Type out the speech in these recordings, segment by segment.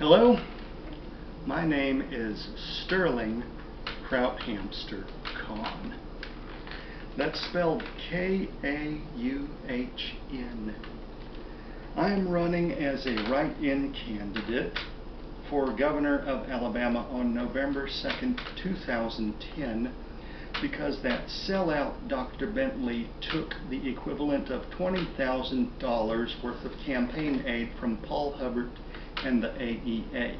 Hello, my name is Sterling Krauthamster Kauhn. That's spelled K-A-U-H-N. I am running as a write-in candidate for Governor of Alabama on November 2nd, 2010, because that sellout Dr. Bentley took the equivalent of $20,000 worth of campaign aid from Paul Hubbert and the AEA,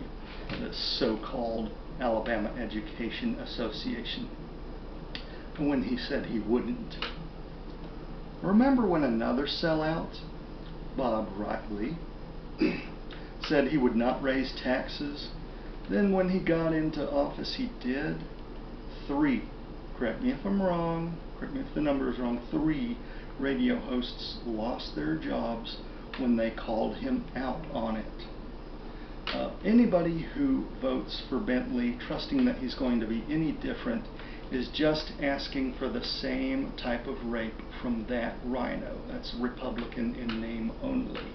the so-called Alabama Education Association, when he said he wouldn't. Remember when another sellout, Bob Riley, said he would not raise taxes? Then when he got into office, he did. 3, correct me if I'm wrong, correct me if the number is wrong, 3 radio hosts lost their jobs when they called him out on it. Anybody who votes for Bentley trusting that he's going to be any different is just asking for the same type of rape from that R.I.N.O. That's Republican in name only.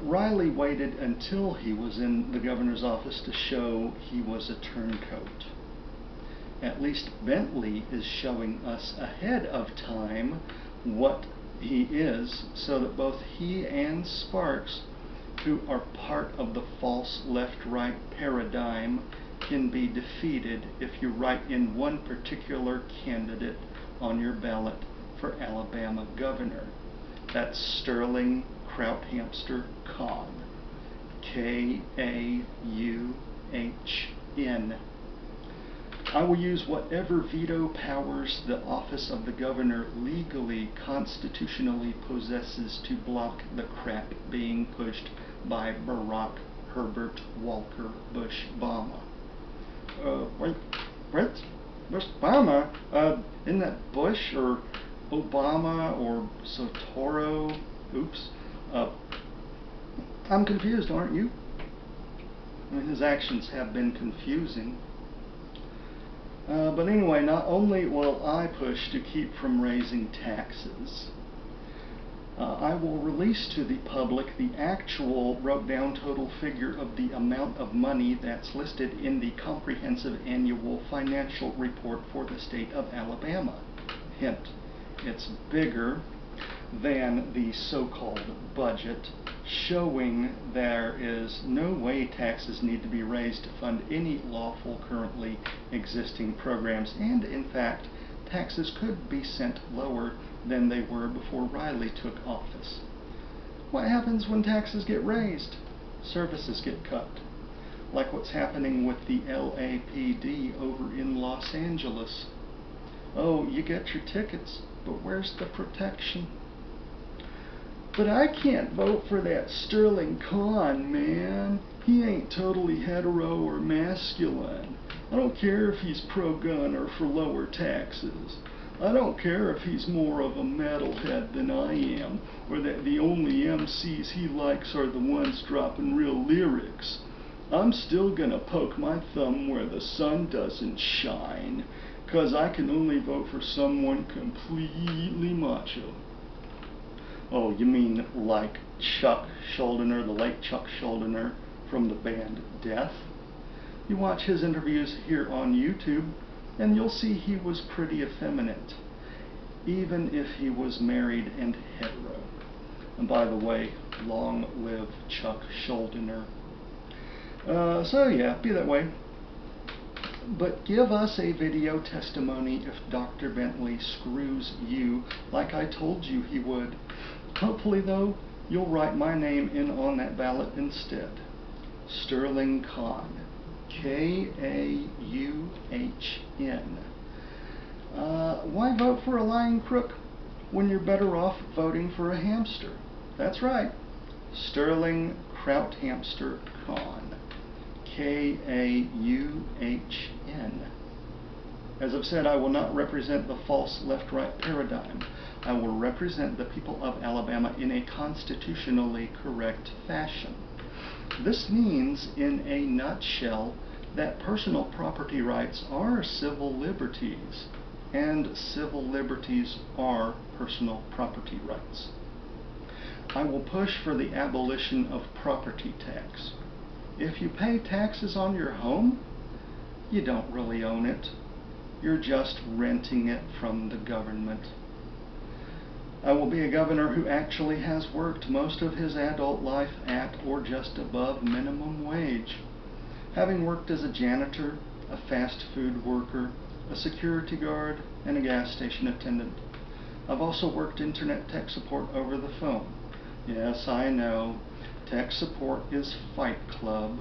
Riley waited until he was in the governor's office to show he was a turncoat. At least Bentley is showing us ahead of time what he is, so that both he and Sparks, who are part of the false left-right paradigm, can be defeated if you write in one particular candidate on your ballot for Alabama governor. That's Sterling Krauthamster Kauhn. K-A-U-H-N. I will use whatever veto powers the office of the governor legally, constitutionally possesses to block the crap being pushed by Barack Herbert Walker Bush Obama. Wait, Bush Obama? Isn't that Bush or Obama or Sotoro? Oops. I'm confused, aren't you? I mean, his actions have been confusing. But anyway, not only will I push to keep from raising taxes, I will release to the public the actual wrote-down total figure of the amount of money that's listed in the Comprehensive Annual Financial Report for the state of Alabama. Hint, it's bigger than the so-called budget, showing there is no way taxes need to be raised to fund any lawful currently existing programs, and in fact taxes could be sent lower than they were before Riley took office. What happens when taxes get raised? Services get cut, like what's happening with the LAPD over in Los Angeles. Oh, you get your tickets, but where's the protection? But I can't vote for that Sterling Kauhn, man. He ain't totally hetero or masculine. I don't care if he's pro-gun or for lower taxes. I don't care if he's more of a metalhead than I am, or that the only MCs he likes are the ones dropping real lyrics. I'm still gonna poke my thumb where the sun doesn't shine, 'cause I can only vote for someone completely macho. Oh, you mean like Chuck Schuldiner, the late Chuck Schuldiner from the band Death? You watch his interviews here on YouTube, and you'll see he was pretty effeminate, even if he was married and hetero. And by the way, long live Chuck Schuldiner. So yeah, be that way. But give us a video testimony if Dr. Bentley screws you like I told you he would. Hopefully, though, you'll write my name in on that ballot instead. Sterling Kauhn. K-A-U-H-N. Why vote for a lying crook when you're better off voting for a hamster? That's right. Sterling Krauthamster Kauhn. K-A-U-H-N. As I've said, I will not represent the false left-right paradigm. I will represent the people of Alabama in a constitutionally correct fashion. This means, in a nutshell, that personal property rights are civil liberties, and civil liberties are personal property rights. I will push for the abolition of property tax. If you pay taxes on your home, you don't really own it. You're just renting it from the government. I will be a governor who actually has worked most of his adult life at or just above minimum wage. Having worked as a janitor, a fast food worker, a security guard, and a gas station attendant. I've also worked internet tech support over the phone. Yes, I know, tech support is Fight Club,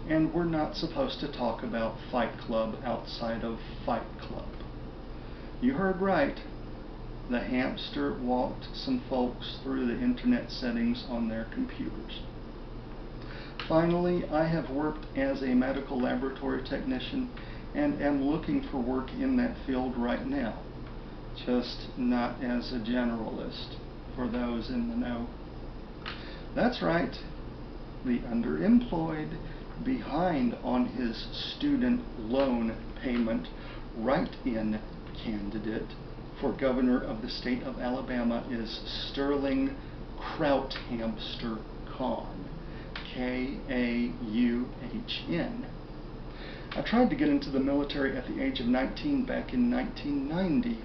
and we're not supposed to talk about Fight Club outside of Fight Club. You heard right. The hamster walked some folks through the internet settings on their computers. Finally, I have worked as a medical laboratory technician and am looking for work in that field right now, just not as a generalist for those in the know. That's right, the underemployed, behind on his student loan payment, write-in candidate for governor of the state of Alabama is Sterling Krauthamster Kauhn, K-A-U-H-N. I tried to get into the military at the age of 19 back in 1990,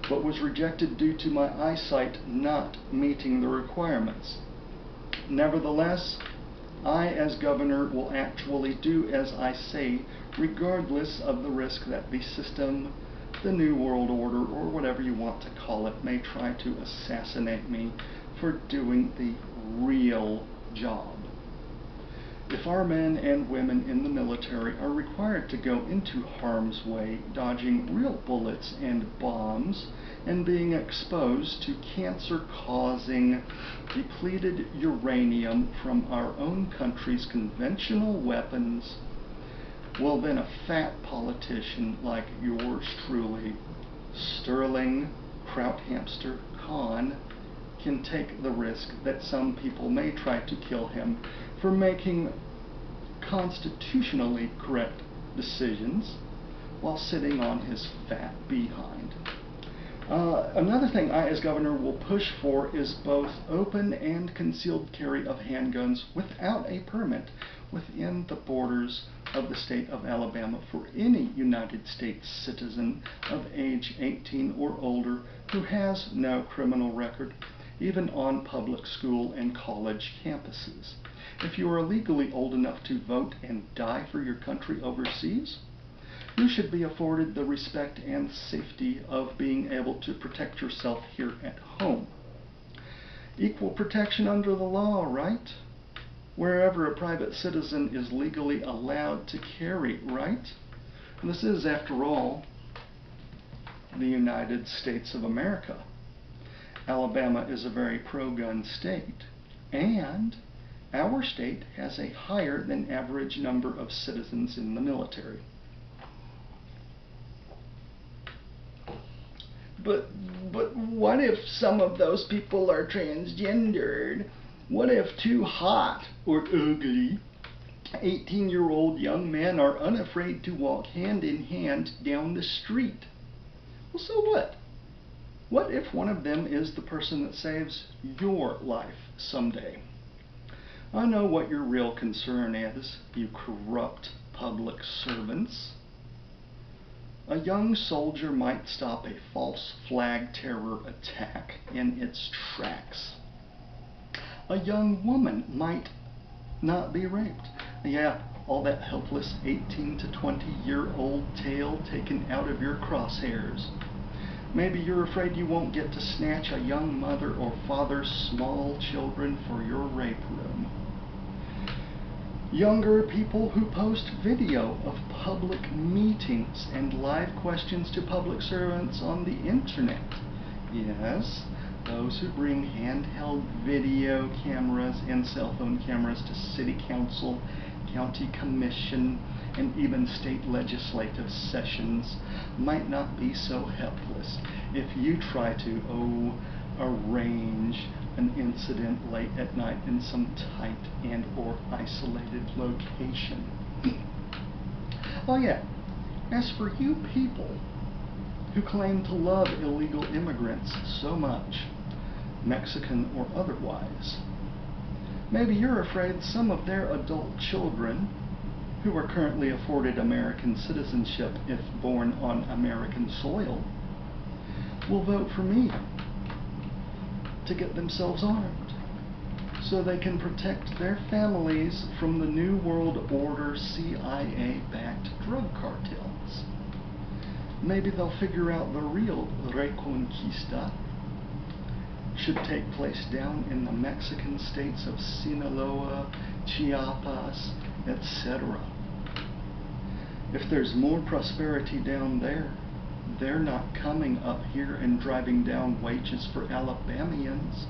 but was rejected due to my eyesight not meeting the requirements. Nevertheless, I, as governor, will actually do as I say, regardless of the risk that the system, the New World Order, or whatever you want to call it, may try to assassinate me for doing the real job. If our men and women in the military are required to go into harm's way, dodging real bullets and bombs, and being exposed to cancer-causing depleted uranium from our own country's conventional weapons, well then a fat politician like yours truly, Sterling Krauthamster Kauhn, can take the risk that some people may try to kill him for making constitutionally correct decisions while sitting on his fat behind. Another thing I, as governor, will push for is both open and concealed carry of handguns without a permit within the borders of the state of Alabama for any United States citizen of age 18 or older who has no criminal record, even on public school and college campuses. If you are legally old enough to vote and die for your country overseas, you should be afforded the respect and safety of being able to protect yourself here at home. Equal protection under the law, right? Wherever a private citizen is legally allowed to carry, right? And this is, after all, the United States of America. Alabama is a very pro-gun state, and our state has a higher than average number of citizens in the military. But what if some of those people are transgendered? What if two hot or ugly 18-year-old young men are unafraid to walk hand in hand down the street? Well, so what? What if one of them is the person that saves your life someday? I know what your real concern is, you corrupt public servants. A young soldier might stop a false flag terror attack in its tracks. A young woman might not be raped. Yeah, all that helpless 18 to 20-year-old tail taken out of your crosshairs. Maybe you're afraid you won't get to snatch a young mother or father's small children for your rape room. Younger people who post video of public meetings and live questions to public servants on the internet. Yes, those who bring handheld video cameras and cell phone cameras to city council, county commission, and even state legislative sessions might not be so helpless if you try to, arrange an incident late at night in some tight and or isolated location. Oh yeah, as for you people who claim to love illegal immigrants so much, Mexican or otherwise, Maybe you're afraid some of their adult children, who are currently afforded American citizenship if born on American soil, will vote for me to get themselves armed so they can protect their families from the New World Order CIA-backed drug cartels. Maybe they'll figure out the real Reconquista should take place down in the Mexican states of Sinaloa, Chiapas, etc. If there's more prosperity down there, they're not coming up here and driving down wages for Alabamians,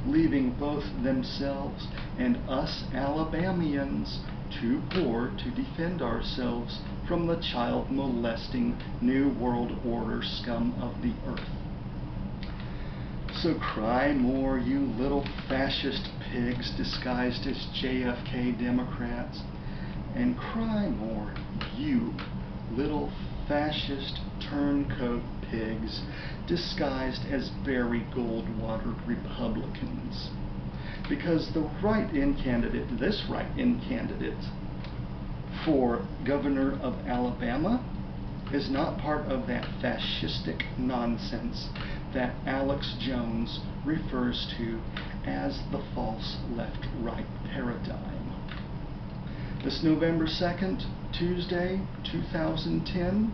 leaving both themselves and us Alabamians too poor to defend ourselves from the child-molesting New World Order scum of the earth. So cry more, you little fascist pigs disguised as JFK Democrats, and cry more, you little fascist turncoat pigs disguised as very Goldwater Republicans. Because the write-in candidate, this write-in candidate for governor of Alabama, is not part of that fascistic nonsense that Alex Jones refers to as the false left-right paradigm. This November 2nd, Tuesday, 2010,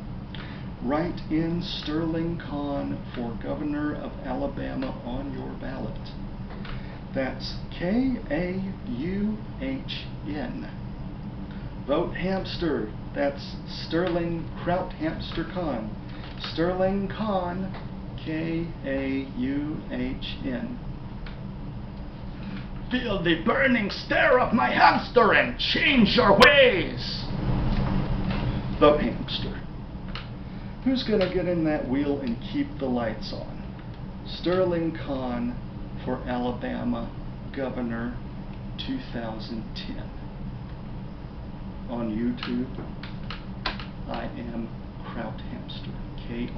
write in Sterling Kauhn for governor of Alabama on your ballot. That's K-A-U-H-N. Vote Hamster. That's Sterling Krauthamster Kauhn. Sterling Kauhn, K-A-U-H-N. Feel the burning stare of my hamster and change your ways. Vote Hamster. Who's going to get in that wheel and keep the lights on? Sterling Kauhn for Alabama Governor 2010. On YouTube, I am Krauthamster. Krauthamster.